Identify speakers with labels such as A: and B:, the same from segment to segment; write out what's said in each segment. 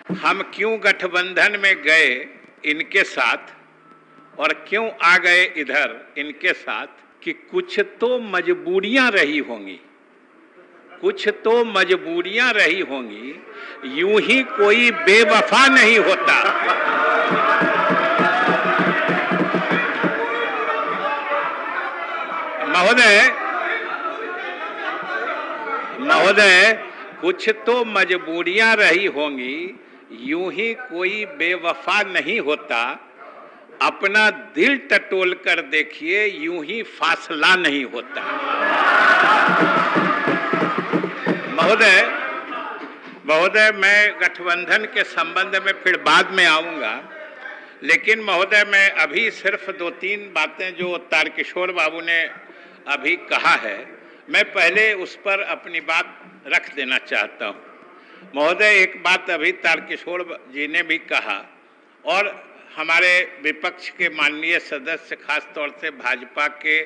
A: हम क्यों गठबंधन में गए इनके साथ और क्यों आ गए इधर इनके साथ, कि कुछ तो मजबूरियां रही होंगी, कुछ तो मजबूरियां रही होंगी, यूं ही कोई बेवफा नहीं होता। महोदय, कुछ तो मजबूरियां रही होंगी, यूं ही कोई बेवफा नहीं होता। अपना दिल टटोल कर देखिए, यूं ही फासला नहीं होता। महोदय, मैं गठबंधन के संबंध में फिर बाद में आऊंगा, लेकिन महोदय मैं अभी सिर्फ 2-3 बातें जो तारकिशोर बाबू ने अभी कहा है, मैं पहले उस पर अपनी बात रख देना चाहता हूं। महोदय, एक बात अभी तारकिशोर जी ने भी कहा और हमारे विपक्ष के माननीय सदस्य, खास तौर से भाजपा के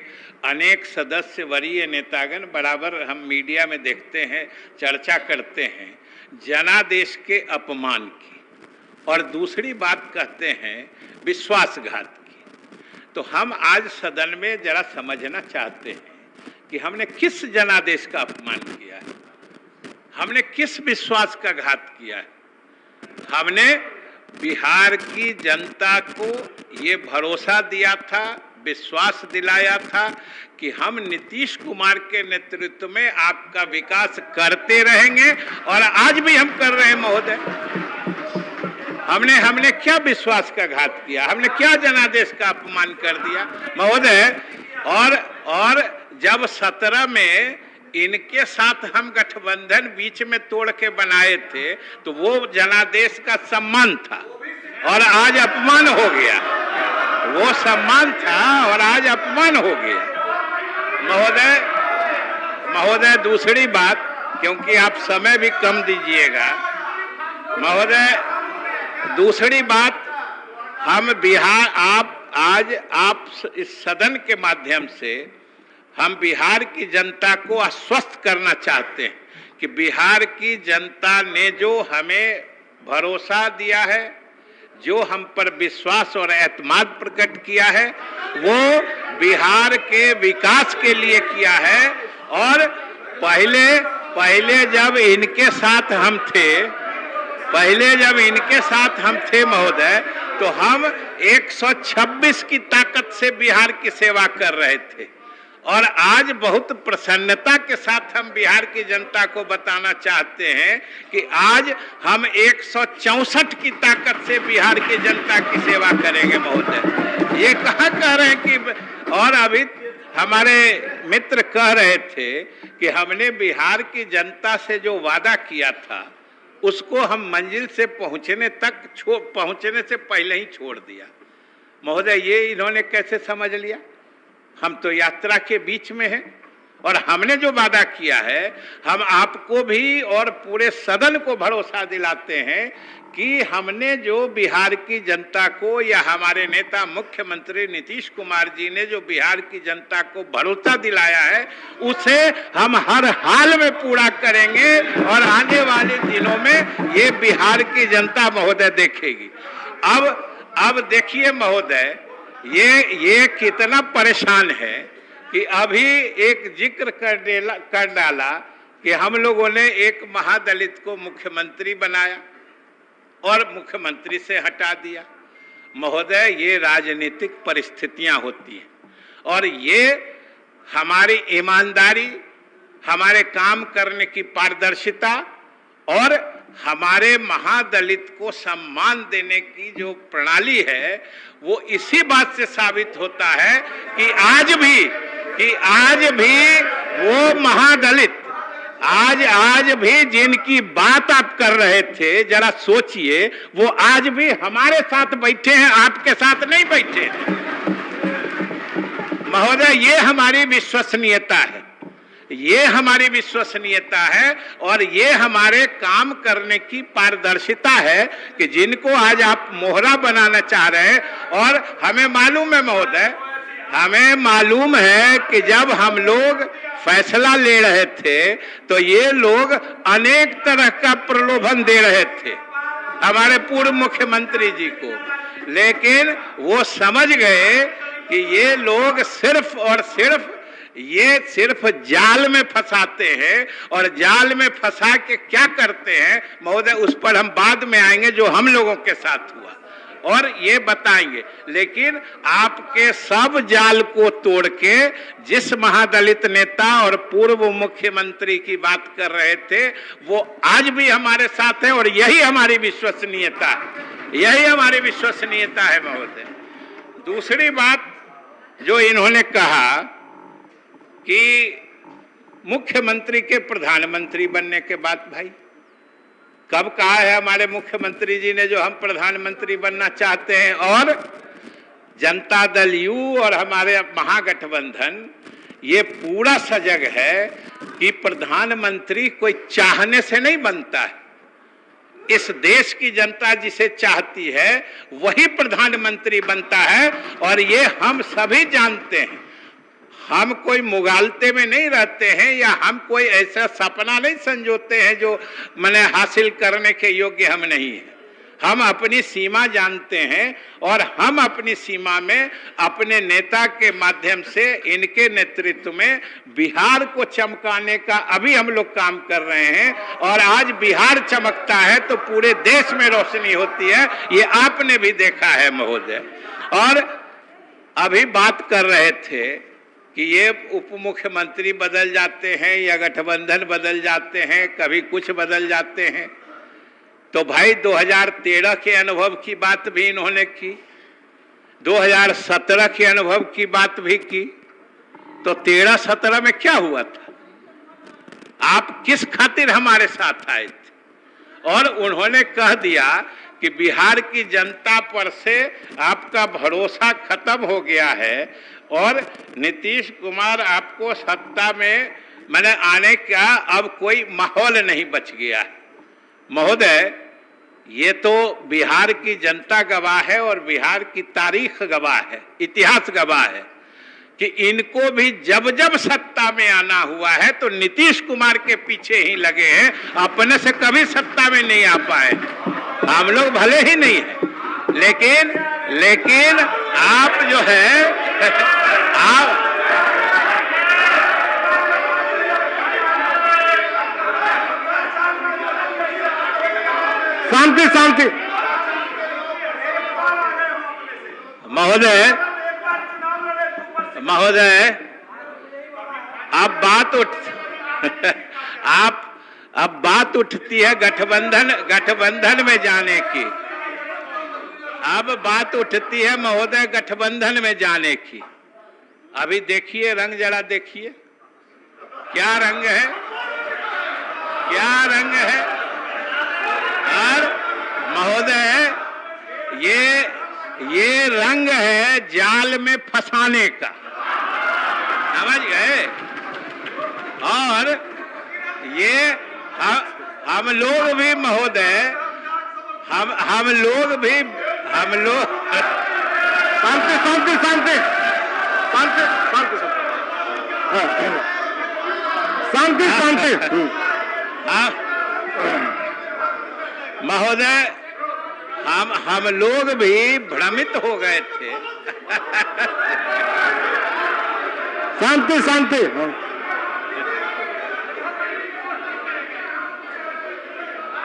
A: अनेक सदस्य, वरीय नेतागण बराबर हम मीडिया में देखते हैं, चर्चा करते हैं जनादेश के अपमान की, और दूसरी बात कहते हैं विश्वासघात की। तो हम आज सदन में जरा समझना चाहते हैं कि हमने किस जनादेश का अपमान किया है, हमने किस विश्वास का घात किया है। हमने बिहार की जनता को ये भरोसा दिया था, विश्वास दिलाया था कि हम नीतीश कुमार के नेतृत्व में आपका विकास करते रहेंगे, और आज भी हम कर रहे हैं महोदय। हमने क्या विश्वास का घात किया, हमने क्या जनादेश का अपमान कर दिया महोदय। और जब 17 में इनके साथ हम गठबंधन बीच में तोड़ के बनाए थे तो वो जनादेश का सम्मान था और आज अपमान हो गया। वो सम्मान था और आज अपमान हो गया। महोदय दूसरी बात, क्योंकि आप समय भी कम दीजिएगा महोदय, दूसरी बात, हम बिहार आप इस सदन के माध्यम से हम बिहार की जनता को आश्वस्त करना चाहते हैं कि बिहार की जनता ने जो हमें भरोसा दिया है, जो हम पर विश्वास और एतमाद प्रकट किया है, वो बिहार के विकास के लिए किया है। और पहले जब इनके साथ हम थे महोदय, तो हम 126 की ताकत से बिहार की सेवा कर रहे थे, और आज बहुत प्रसन्नता के साथ हम बिहार की जनता को बताना चाहते हैं कि आज हम 164 की ताकत से बिहार की जनता की सेवा करेंगे महोदय। ये कहाँ कह रहे हैं कि, और अभी हमारे मित्र कह रहे थे कि हमने बिहार की जनता से जो वादा किया था उसको हम मंजिल से पहुंचने से पहले ही छोड़ दिया। महोदय, ये इन्होंने कैसे समझ लिया? हम तो यात्रा के बीच में हैं, और हमने जो वादा किया है, हम आपको भी और पूरे सदन को भरोसा दिलाते हैं कि हमने जो बिहार की जनता को, या हमारे नेता मुख्यमंत्री नीतीश कुमार जी ने जो बिहार की जनता को भरोसा दिलाया है, उसे हम हर हाल में पूरा करेंगे, और आने वाले दिनों में ये बिहार की जनता महोदय देखेगी। अब देखिए महोदय, ये कितना परेशान है कि अभी एक जिक्र कर डाला कि हम लोगों ने एक महादलित को मुख्यमंत्री बनाया और मुख्यमंत्री से हटा दिया। महोदय, ये राजनीतिक परिस्थितियां होती हैं, और ये हमारी ईमानदारी, हमारे काम करने की पारदर्शिता और हमारे महादलित को सम्मान देने की जो प्रणाली है, वो इसी बात से साबित होता है कि आज भी वो महादलित, आज भी जिनकी बात आप कर रहे थे, जरा सोचिए, वो आज भी हमारे साथ बैठे हैं, आपके साथ नहीं बैठे हैं महोदय। ये हमारी विश्वसनीयता है, और ये हमारे काम करने की पारदर्शिता है कि जिनको आज आप मोहरा बनाना चाह रहे हैं। और हमें मालूम है महोदय, कि जब हम लोग फैसला ले रहे थे तो ये लोग अनेक तरह का प्रलोभन दे रहे थे, हमारे पूर्व मुख्यमंत्री जी को, लेकिन वो समझ गए कि ये लोग सिर्फ और सिर्फ जाल में फंसाते हैं, और जाल में फंसा के क्या करते हैं महोदय, उस पर हम बाद में आएंगे, जो हम लोगों के साथ हुआ और ये बताएंगे। लेकिन आपके सब जाल को तोड़ के जिस महादलित नेता और पूर्व मुख्यमंत्री की बात कर रहे थे, वो आज भी हमारे साथ है, और यही हमारी विश्वसनीयता है, यही हमारी विश्वसनीयता है महोदय। दूसरी बात जो इन्होंने कहा कि मुख्यमंत्री के प्रधानमंत्री बनने के बाद, भाई कब कहा है हमारे मुख्यमंत्री जी ने जो हम प्रधानमंत्री बनना चाहते हैं? और जनता दल यू और हमारे महागठबंधन ये पूरा सजग है कि प्रधानमंत्री कोई चाहने से नहीं बनता है। इस देश की जनता जिसे चाहती है वही प्रधानमंत्री बनता है, और ये हम सभी जानते हैं। हम कोई मुगालते में नहीं रहते हैं, या हम कोई ऐसा सपना नहीं संजोते हैं जो मैंने हासिल करने के योग्य हम नहीं है। हम अपनी सीमा जानते हैं, और हम अपनी सीमा में अपने नेता के माध्यम से इनके नेतृत्व में बिहार को चमकाने का अभी हम लोग काम कर रहे हैं। और आज बिहार चमकता है तो पूरे देश में रोशनी होती है, ये आपने भी देखा है महोदय। और अभी बात कर रहे थे कि ये उप मुख्यमंत्री बदल जाते हैं या गठबंधन बदल जाते हैं, कभी कुछ बदल जाते हैं। तो भाई 2013 के अनुभव की बात भी इन्होंने की, 2017 के अनुभव की बात भी की। तो 13-17 में क्या हुआ था? आप किस खातिर हमारे साथ आए थे? और उन्होंने कह दिया कि बिहार की जनता पर से आपका भरोसा खत्म हो गया है, और नीतीश कुमार आपको सत्ता में मैंने आने का अब कोई माहौल नहीं बच गया है। महोदय, ये तो बिहार की जनता गवाह है, और बिहार की तारीख गवाह है, इतिहास गवाह है कि इनको भी जब जब सत्ता में आना हुआ है तो नीतीश कुमार के पीछे ही लगे हैं, अपने से कभी सत्ता में नहीं आ पाए। हम लोग भले ही नहीं है, लेकिन आप जो है आप शांति महोदय अब बात उठती है गठबंधन में जाने की। अब बात उठती है महोदय गठबंधन में जाने की। अभी देखिए रंग, जरा देखिए क्या रंग है, क्या रंग है। और महोदय ये रंग है जाल में फंसाने का, समझ गए? और ये हम लोग भी महोदय, हम लोग शांति महोदय, हम लोग भी भ्रमित हो गए थे। शांति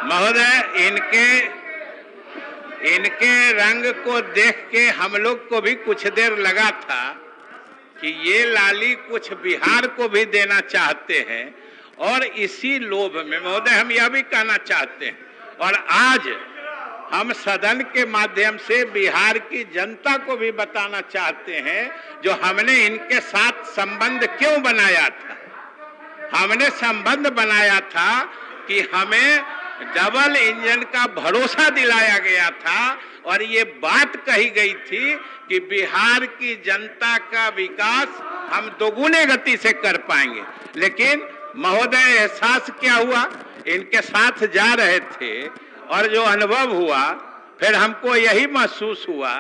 A: महोदय, इनके रंग को देख के हम लोग को भी कुछ देर लगा था कि ये लाली कुछ बिहार को भी देना चाहते हैं, और इसी लोभ में महोदय हम यह भी कहना चाहते हैं, और आज हम सदन के माध्यम से बिहार की जनता को भी बताना चाहते हैं, जो हमने इनके साथ संबंध क्यों बनाया था। हमने संबंध बनाया था कि हमें डबल इंजन का भरोसा दिलाया गया था, और ये बात कही गई थी कि बिहार की जनता का विकास हम दोगुने गति से कर पाएंगे। लेकिन महोदय एहसास क्या हुआ, इनके साथ जा रहे थे और जो अनुभव हुआ, फिर हमको यही महसूस हुआ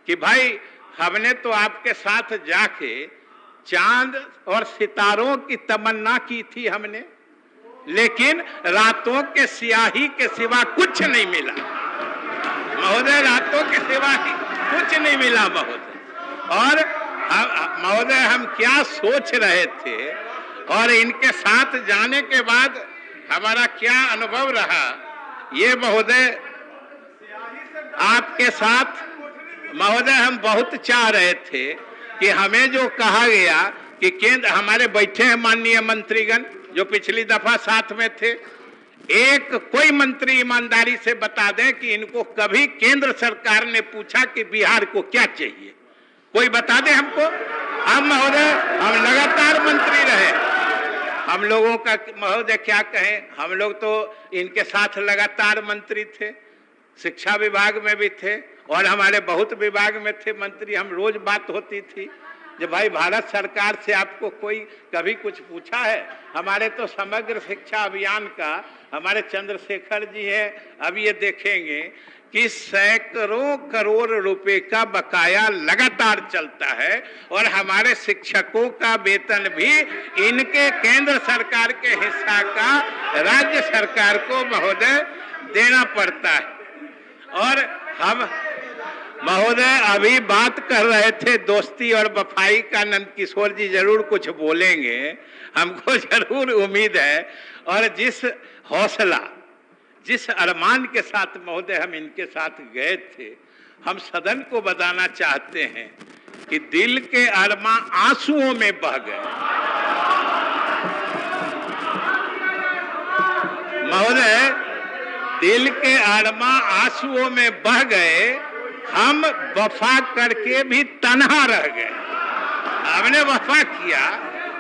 A: कि भाई हमने तो आपके साथ जाके चांद और सितारों की तमन्ना की थी हमने, लेकिन रातों के स्याही के सिवा कुछ नहीं मिला महोदय, रातों के सिवा ही कुछ नहीं मिला महोदय। और महोदय हम क्या सोच रहे थे और इनके साथ जाने के बाद हमारा क्या अनुभव रहा, ये महोदय आपके साथ महोदय हम बहुत चाह रहे थे कि हमें जो कहा गया कि केंद्र, हमारे बैठे हैं माननीय मंत्रीगण जो पिछली दफा साथ में थे, एक कोई मंत्री ईमानदारी से बता दें कि इनको कभी केंद्र सरकार ने पूछा कि बिहार को क्या चाहिए, कोई बता दे हमको। हम महोदय हम लगातार मंत्री रहे, हम लोगों का महोदय क्या कहें, हम लोग तो इनके साथ लगातार मंत्री थे, शिक्षा विभाग में भी थे और हमारे बहुत विभाग में थे मंत्री। हम रोज बात होती थी कि भाई भारत सरकार से आपको कोई कभी कुछ पूछा है? हमारे तो समग्र शिक्षा अभियान का हमारे चंद्रशेखर जी हैं, अब ये देखेंगे कि सैकड़ों करोड़ रुपए का बकाया लगातार चलता है और हमारे शिक्षकों का वेतन भी इनके केंद्र सरकार के हिस्सा का राज्य सरकार को महोदय देना पड़ता है। और हम महोदय अभी बात कर रहे थे दोस्ती और वफाई का, नंदकिशोर जी जरूर कुछ बोलेंगे, हमको जरूर उम्मीद है। और जिस हौसला, जिस अरमान के साथ महोदय हम इनके साथ गए थे, हम सदन को बताना चाहते हैं कि दिल के अरमान आंसुओं में बह गए महोदय, दिल के अरमान आंसुओं में बह गए। हम वफा करके भी तन्हा रह गए, हमने वफा किया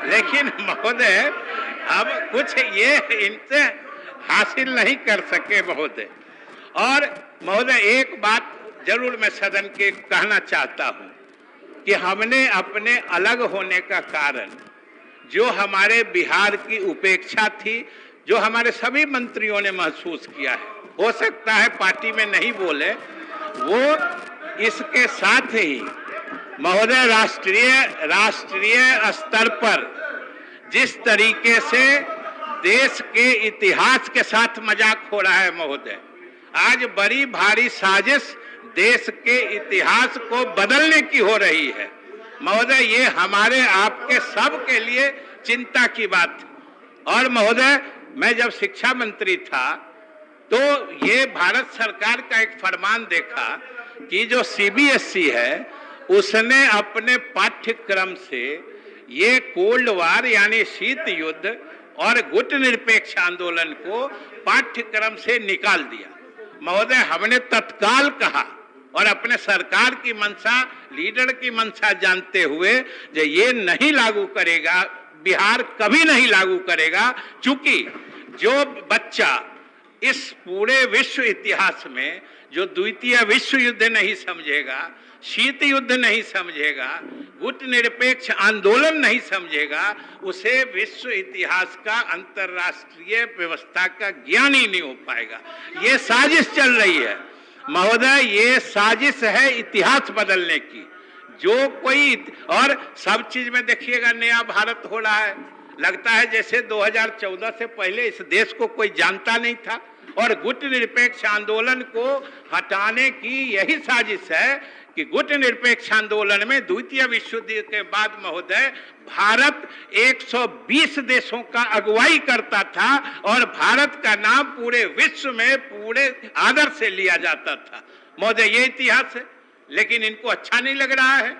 A: लेकिन महोदय हम कुछ ये इनसे हासिल नहीं कर सके महोदय। और महोदय एक बात जरूर मैं सदन के कहना चाहता हूं कि हमने अपने अलग होने का कारण, जो हमारे बिहार की उपेक्षा थी, जो हमारे सभी मंत्रियों ने महसूस किया है, हो सकता है पार्टी में नहीं बोले, वो इसके साथ ही महोदय राष्ट्रीय स्तर पर जिस तरीके से देश के इतिहास के साथ मजाक हो रहा है महोदय, आज बड़ी भारी साजिश देश के इतिहास को बदलने की हो रही है महोदय। ये हमारे आपके सब के लिए चिंता की बात है। और महोदय मैं जब शिक्षा मंत्री था तो ये भारत सरकार का एक फरमान देखा कि जो सीबीएसई है उसने अपने पाठ्यक्रम से ये कोल्ड वार यानी शीत युद्ध और गुट निरपेक्ष आंदोलन को पाठ्यक्रम से निकाल दिया महोदय। हमने तत्काल कहा और अपने सरकार की मंशा, लीडर की मंशा जानते हुए जो ये नहीं लागू करेगा, बिहार कभी नहीं लागू करेगा, चूंकि जो बच्चा इस पूरे विश्व इतिहास में जो द्वितीय विश्व युद्ध नहीं समझेगा, शीत युद्ध नहीं समझेगा, गुट निरपेक्ष आंदोलन नहीं समझेगा, उसे विश्व इतिहास का, अंतरराष्ट्रीय व्यवस्था का ज्ञान ही नहीं हो पाएगा। ये साजिश चल रही है महोदय, ये साजिश है इतिहास बदलने की। जो कोई और सब चीज में देखिएगा नया भारत हो रहा है, लगता है जैसे 2014 से पहले इस देश को कोई जानता नहीं था। और गुट निरपेक्ष आंदोलन को हटाने की यही साजिश है कि गुट निरपेक्ष आंदोलन में द्वितीय विश्व युद्ध के बाद महोदय भारत 120 देशों का अगुवाई करता था और भारत का नाम पूरे विश्व में पूरे आदर से लिया जाता था महोदय। ये इतिहास है, लेकिन इनको अच्छा नहीं लग रहा है,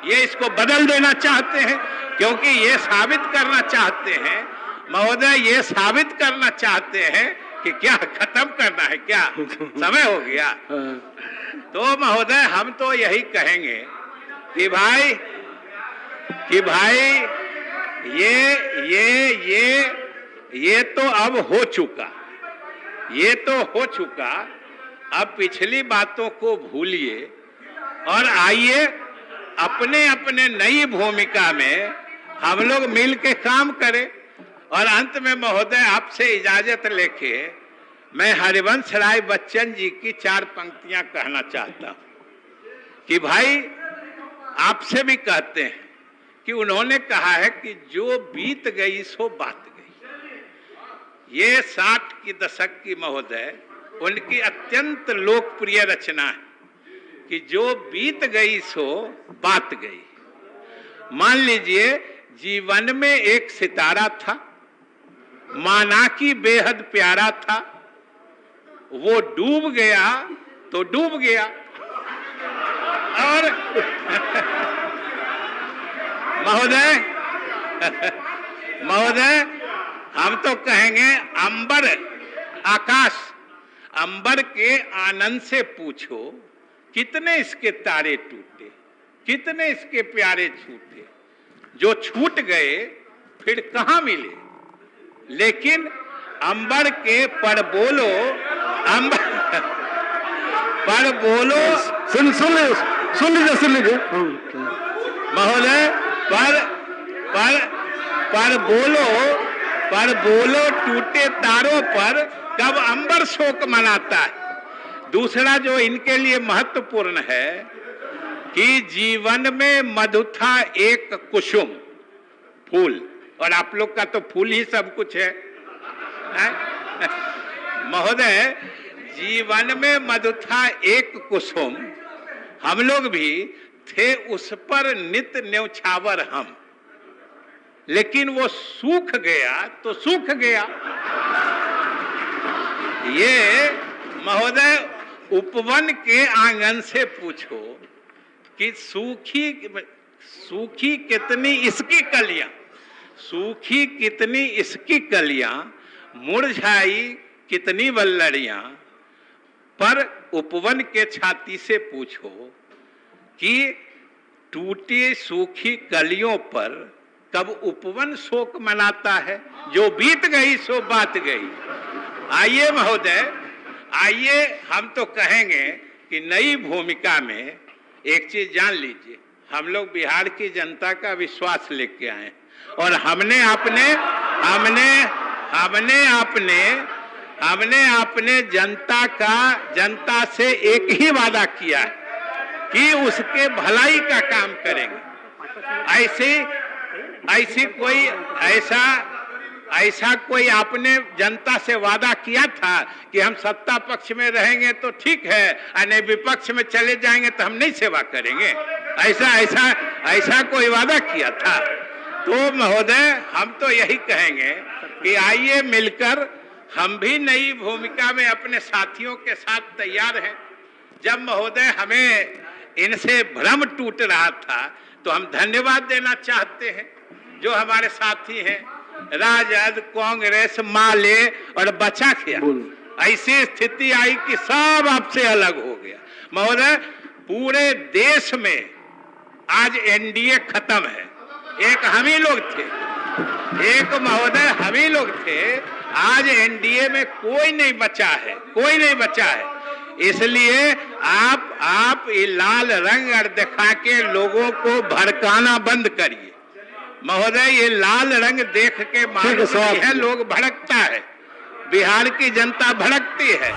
A: ये इसको बदल देना चाहते हैं, क्योंकि ये साबित करना चाहते हैं महोदय, ये साबित करना चाहते हैं कि क्या खत्म करना है, क्या समय हो गया। तो महोदय हम तो यही कहेंगे कि भाई ये तो अब हो चुका, ये तो हो चुका। अब पिछली बातों को भूलिए और आइए अपने अपने नई भूमिका में हम लोग मिल के काम करें। और अंत में महोदय आपसे इजाजत लेके मैं हरिवंश राय बच्चन जी की 4 पंक्तियां कहना चाहता हूं कि भाई आपसे भी कहते हैं कि उन्होंने कहा है कि जो बीत गई सो बात गई। ये 60 की दशक की महोदय उनकी अत्यंत लोकप्रिय रचना है कि जो बीत गई सो बात गई। मान लीजिए जीवन में एक सितारा था, माना कि बेहद प्यारा था, वो डूब गया तो डूब गया। और महोदय हम तो कहेंगे अंबर आकाश, अंबर के आनंद से पूछो कितने इसके तारे टूटे, कितने इसके प्यारे छूटे, जो छूट गए फिर कहां मिले। लेकिन अंबर के पर बोलो, अंबर पर बोलो,
B: सुन लीजिए
A: महोदय, पर बोलो टूटे तारों पर कब अंबर शोक मनाता है। दूसरा जो इनके लिए महत्वपूर्ण है कि जीवन में मधु था एक कुसुम फूल, और आप लोग का तो फूल ही सब कुछ है, महोदय जीवन में मधु था एक कुसुम, हम लोग भी थे उस पर नित न्यौछावर हम, लेकिन वो सूख गया तो सूख गया। ये महोदय उपवन के आंगन से पूछो कि सूखी कितनी इसकी कलियां, सूखी कितनी इसकी कलियां, मुरझाई कितनी वल्लड़ियां, पर उपवन के छाती से पूछो कि टूटी सूखी कलियों पर कब उपवन शोक मनाता है। जो बीत गई सो बात गई। आइए महोदय, आइए हम तो कहेंगे कि नई भूमिका में एक चीज जान लीजिए, हम लोग बिहार की जनता का विश्वास लेके आए और हमने अपने जनता से एक ही वादा किया है कि उसके भलाई का काम करेंगे। ऐसा कोई आपने जनता से वादा किया था कि हम सत्ता पक्ष में रहेंगे तो ठीक है, और विपक्ष में चले जाएंगे तो हम नहीं सेवा करेंगे, ऐसा कोई वादा किया था? तो महोदय हम तो यही कहेंगे कि आइए मिलकर हम भी नई भूमिका में अपने साथियों के साथ तैयार हैं। जब महोदय हमें इनसे भ्रम टूट रहा था तो हम धन्यवाद देना चाहते हैं जो हमारे साथी हैं, राजद, कांग्रेस, माले और बचा क्या। ऐसी स्थिति आई कि सब आपसे अलग हो गया। महोदय पूरे देश में आज एनडीए खत्म है, एक हम ही लोग थे, एक महोदय हम ही लोग थे, आज एनडीए में कोई नहीं बचा है, इसलिए आप ये लाल रंग दिखा के लोगों को भड़काना बंद करिए। महोदय ये लाल रंग देख के मालूम है लोग भड़कता है, बिहार की जनता भड़कती है।